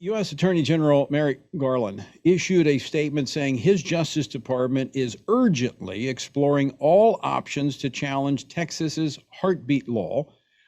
U.S. Attorney General Merrick Garland issued a statement saying his Justice Department is urgently exploring all options to challenge Texas's heartbeat law,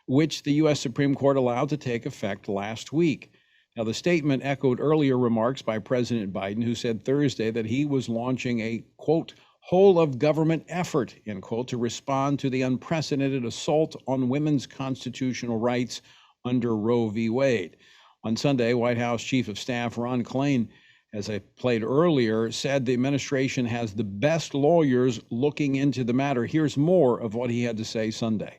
which the U.S. Supreme Court allowed to take effect last week. Now, the statement echoed earlier remarks by President Biden, who said Thursday that he was launching a, quote, whole of government effort, end quote, to respond to the unprecedented assault on women's constitutional rights under Roe v. Wade. On Sunday, White House Chief of Staff Ron Klain, as I played earlier, said the administration has the best lawyers looking into the matter. Here's more of what he had to say Sunday.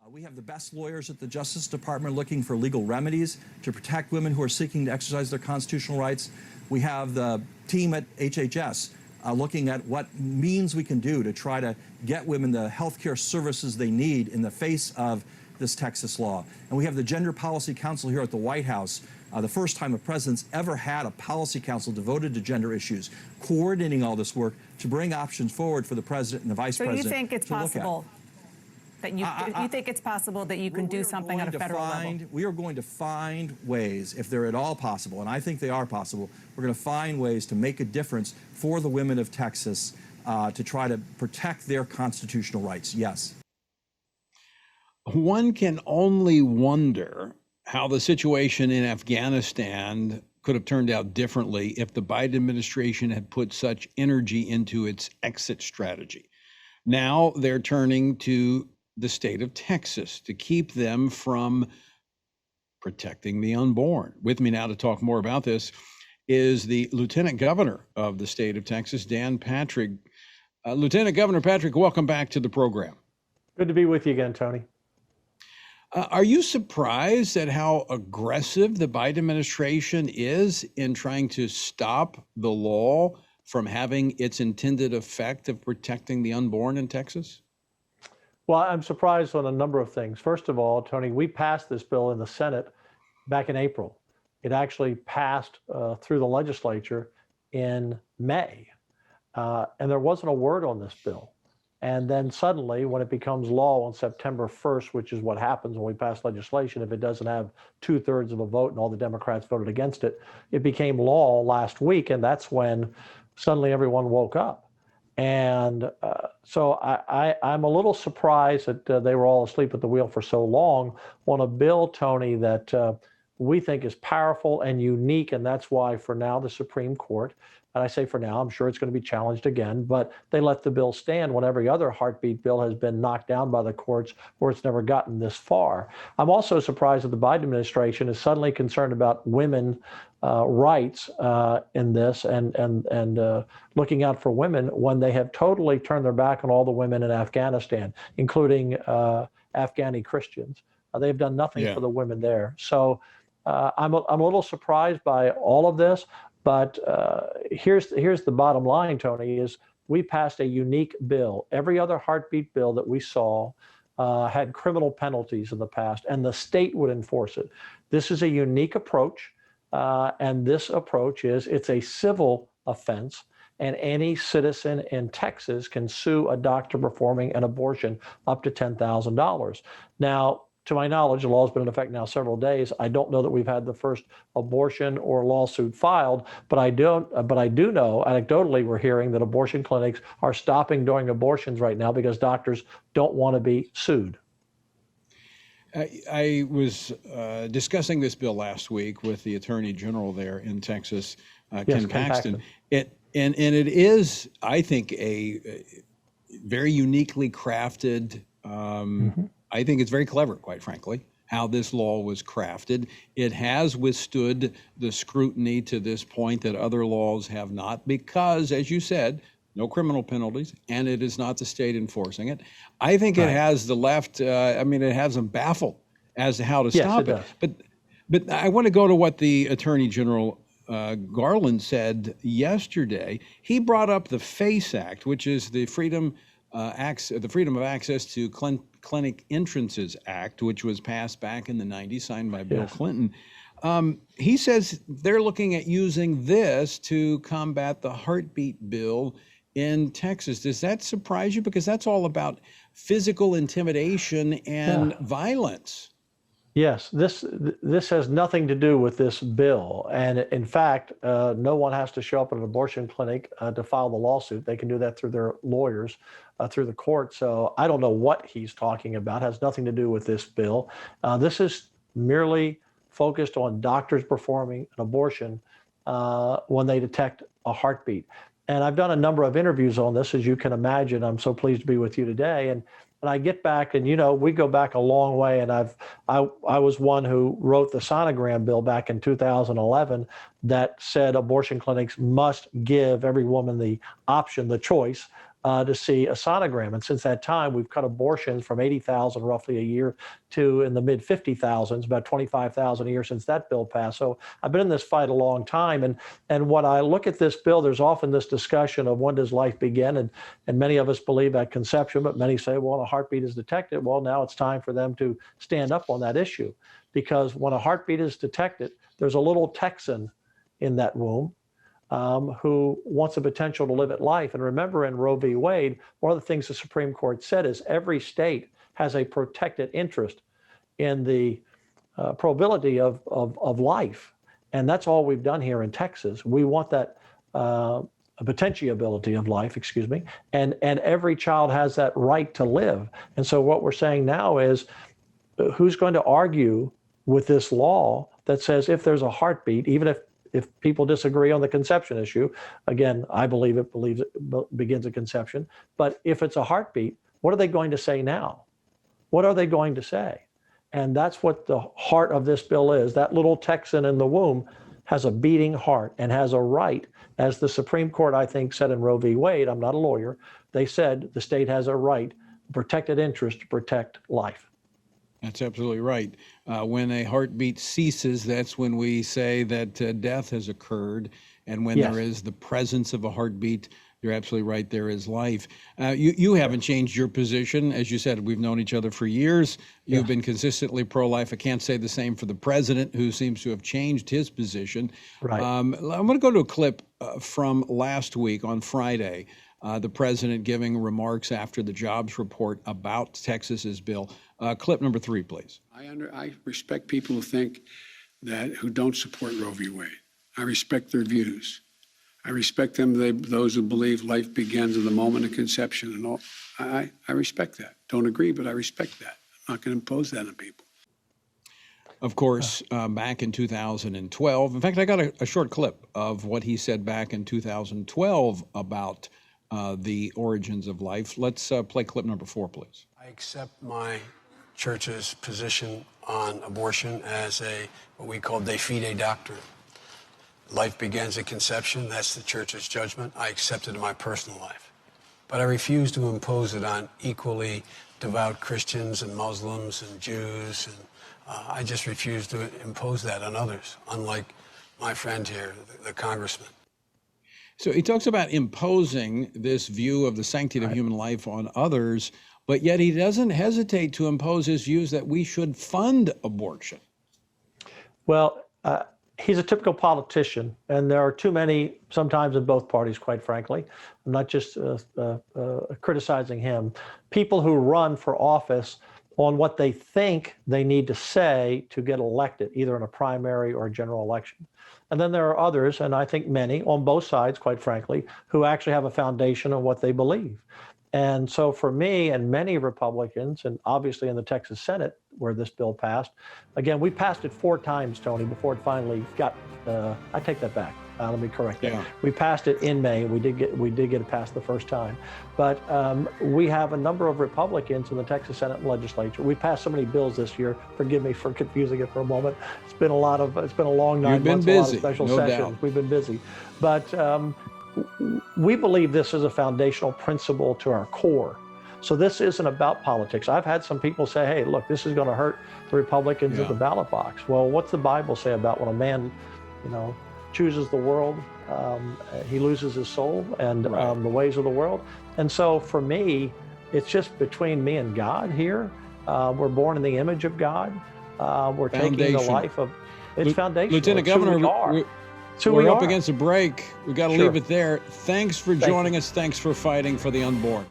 We have the best lawyers at the Justice Department looking for legal remedies to protect women who are seeking to exercise their constitutional rights. We have the team at HHS looking at what means we can do to try to get women the health care services they need in the face of this Texas law. And we have the Gender Policy Council here at the White House, the first time a president's ever had a policy council devoted to gender issues, coordinating all this work to bring options forward for the president and the vice president. So you think it's possible that you think it's possible that you can do something on a federal level? We are going to find ways, if they're at all possible, and I think they are possible, we're going to find ways to make a difference for the women of Texas to try to protect their constitutional rights. Yes. One can only wonder how the situation in Afghanistan could have turned out differently if the Biden administration had put such energy into its exit strategy. Now they're turning to the state of Texas to keep them from protecting the unborn. With me now to talk more about this is the Lieutenant Governor of the state of Texas, Dan Patrick. Lieutenant Governor Patrick, welcome back to the program. Good to be with you again, Tony. Are you surprised at how aggressive the Biden administration is in trying to stop the law from having its intended effect of protecting the unborn in Texas? Well, I'm surprised on a number of things. First of all, Tony, we passed this bill in the Senate back in April. It actually passed through the legislature in May, and there wasn't a word on this bill. And then suddenly, when it becomes law on September 1st, which is what happens when we pass legislation, if it doesn't have 2/3 of a vote and all the Democrats voted against it, it became law last week, and that's when suddenly everyone woke up. And so I'm a little surprised that they were all asleep at the wheel for so long on a bill, Tony, that we think is powerful and unique. And that's why for now the Supreme Court, and I say for now, I'm sure it's going to be challenged again, but they let the bill stand when every other heartbeat bill has been knocked down by the courts or it's never gotten this far. I'm also surprised that the Biden administration is suddenly concerned about women rights in this and looking out for women when they have totally turned their back on all the women in Afghanistan, including Afghani Christians. They've done nothing for the women there. So I'm a little surprised by all of this, but here's the bottom line, Tony, is we passed a unique bill. Every other heartbeat bill that we saw had criminal penalties in the past, and the state would enforce it. This is a unique approach. And this approach is it's a civil offense, and any citizen in Texas can sue a doctor performing an abortion up to $10,000. Now, to my knowledge, the law has been in effect now several days. I don't know that we've had the first abortion or lawsuit filed, but I do know, anecdotally, we're hearing that abortion clinics are stopping doing abortions right now because doctors don't want to be sued. I was discussing this bill last week with the Attorney General there in Texas, Ken Paxton. And it is, I think, a very uniquely crafted. I think it's very clever, quite frankly, how this law was crafted. It has withstood the scrutiny to this point that other laws have not, because, as you said, no criminal penalties, and it is not the state enforcing it. I think it has the left, it has them baffled as to how to stop it. But I want to go to what the Attorney General Garland said yesterday. He brought up the FACE Act, which is the Freedom of Access to Clinic Entrances Act, which was passed back in the 90s, signed by Bill Clinton. He says they're looking at using this to combat the heartbeat bill in Texas. Does that surprise you? Because that's all about physical intimidation and violence. Yes, this has nothing to do with this bill. And in fact, no one has to show up at an abortion clinic to file the lawsuit. They can do that through their lawyers, through the court. So I don't know what he's talking about. It has nothing to do with this bill. This is merely focused on doctors performing an abortion when they detect a heartbeat. And I've done a number of interviews on this, as you can imagine. I'm so pleased to be with you today. And I get back, and we go back a long way. And I was one who wrote the sonogram bill back in 2011 that said abortion clinics must give every woman the option, the choice, to see a sonogram. And since that time, we've cut abortions from 80,000 roughly a year to in the mid 50,000s, about 25,000 a year since that bill passed. So I've been in this fight a long time. And when I look at this bill, there's often this discussion of when does life begin? And many of us believe at conception, but many say, well, a heartbeat is detected. Well, now it's time for them to stand up on that issue. Because when a heartbeat is detected, there's a little Texan in that womb who wants the potential to live at life. And remember, in Roe v. Wade, one of the things the Supreme Court said is every state has a protected interest in the probability of life. And that's all we've done here in Texas. We want that potentiability of life, and every child has that right to live. And so what we're saying now is, who's going to argue with this law that says if there's a heartbeat, even if people disagree on the conception issue, again, I believe it begins at conception, but if it's a heartbeat, what are they going to say now? What are they going to say? And that's what the heart of this bill is. That little Texan in the womb has a beating heart and has a right, as the Supreme Court, I think, said in Roe v. Wade. I'm not a lawyer. They said the state has a right, protected interest to protect life. That's absolutely right. When a heartbeat ceases, that's when we say that death has occurred. And when there is the presence of a heartbeat, you're absolutely right, there is life. You haven't changed your position. As you said, we've known each other for years. You've been consistently pro-life. I can't say the same for the president, who seems to have changed his position. Right. I'm going to go to a clip from last week on Friday. The president giving remarks after the jobs report about Texas's bill. Clip number 3, please. I respect people who don't support Roe v. Wade. I respect their views. I respect those who believe life begins at the moment of conception and all. I respect that. Don't agree, but I respect that. I'm not going to impose that on people. Of course, back in 2012, in fact, I got a short clip of what he said back in 2012 about the origins of life. Let's play clip number 4, please. I accept my church's position on abortion as what we call de fide doctrine. Life begins at conception. That's the church's judgment. I accept it in my personal life. But I refuse to impose it on equally devout Christians and Muslims and Jews. And I just refuse to impose that on others, unlike my friend here, the congressman. So he talks about imposing this view of the sanctity of human life on others, but yet he doesn't hesitate to impose his views that we should fund abortion. Well, he's a typical politician, and there are too many sometimes in both parties, quite frankly. I'm not just criticizing him. People who run for office on what they think they need to say to get elected, either in a primary or a general election. And then there are others, and I think many on both sides, quite frankly, who actually have a foundation on what they believe. And so for me and many Republicans, and obviously in the Texas Senate where this bill passed, again, we passed it 4 times, Tony, before it finally got, I take that back. Let me correct that. We passed it in May. We did get it passed the first time. But we have a number of Republicans in the Texas Senate legislature. We passed so many bills this year. Forgive me for confusing it for a moment. It's been a long 9 months, a lot of special sessions. We've been busy. But we believe this is a foundational principle to our core. So this isn't about politics. I've had some people say, hey, look, this is going to hurt the Republicans at the ballot box. Well, what's the Bible say about when a man, chooses the world, he loses his soul and the ways of the world? And so for me, it's just between me and God here. We're born in the image of God. We're taking the life of, it's foundational. Lieutenant Governor, we're up against a break. We got to leave it there. Thanks for joining us. Thanks for fighting for the unborn.